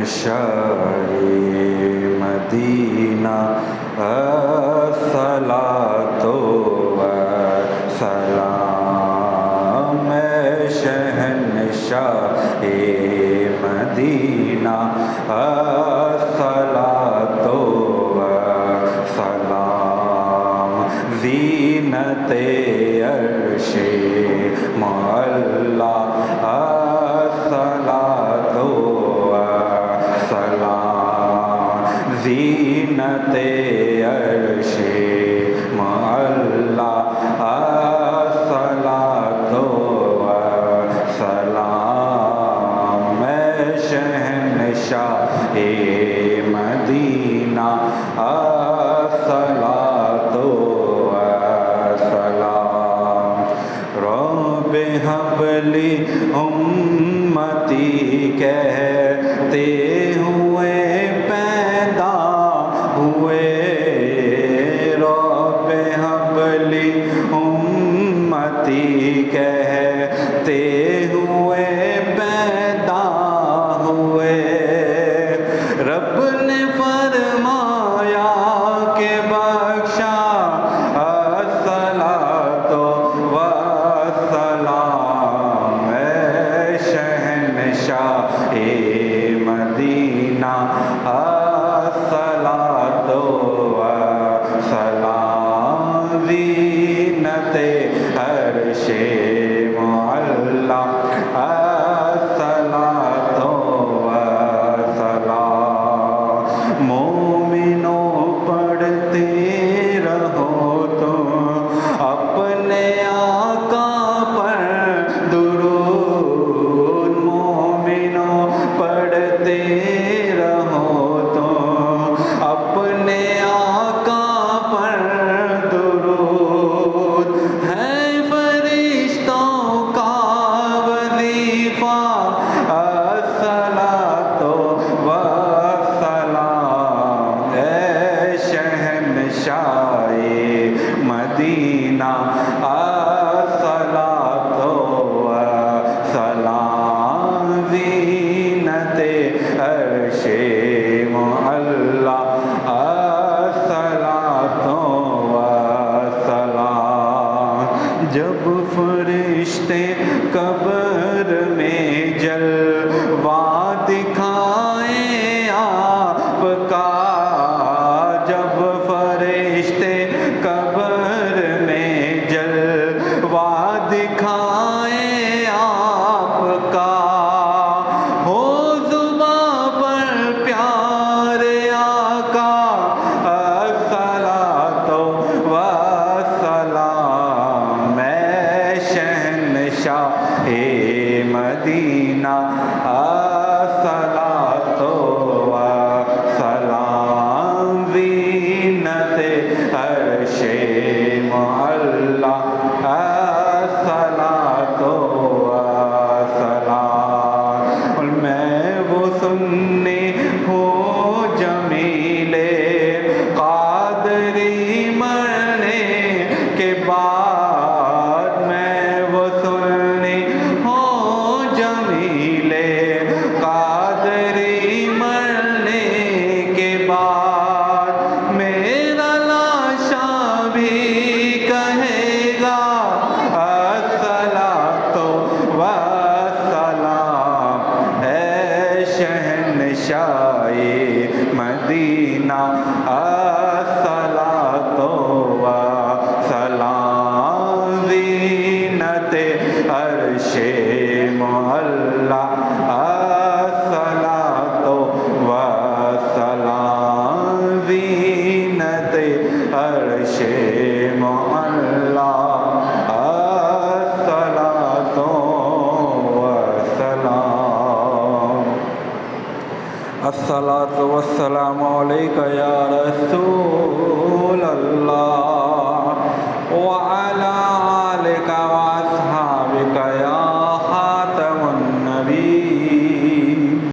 شہنشاہ مدینہ الصلاۃ والسلام شہنشاہ مدینہ الصلاۃ والسلام زینت عرش معلا الصلاۃ والسلام زینت عرش معلا الصلاۃ والسلام شہنشاہ مدینہ الصلاۃ والسلام رب هب لی امتی کہتے ہوئے پیدا ہوئے رب هب لی امتی کہتے ہوئے پیدا ہوئے رب نے فرمایا کہ بخشا الصلاۃ والسلام شہنشاہ مدینہ الصلاۃ والسلام زینت عرش معلا الصلاۃ والسلام مومنوں پڑھتے رہو تم اپنے آقا پر درود مومنوں پڑھتے رہو تم اپنے آقا پر درود ہے فرشتوں کا وظیفہ الصلاۃ والسلام شہنشاہ مدینہ الصلاۃ والسلام زینت عرش معلا الصلاۃ والسلام جب فرشتے قبر میں جلوہ دکھائیں آپ کا جب فرشتے قبر میں جلوہ دکھائیں آپ کا ہو زباں پر پیارے آقا الصلاۃ والسلام شہنشاہ مدینہ الصلاۃ والسلام زینت عرش معلا الصلاۃ والسلام میں وہ سنی ہوں جمیلے قادری مرنے کے بعد میں وہ سنی ہوں جمیلے قادری مرنے کے بعد میرا لاشا بھی کہے گا الصلاۃ والسلام شہنشاہ مدینہ الصلاۃ والسلام زینت عرش معلا الصلاۃ والسلام زینت عرش معلا الصلاۃ والسلام الصلاۃ والسلام علیک یا رسول اللہ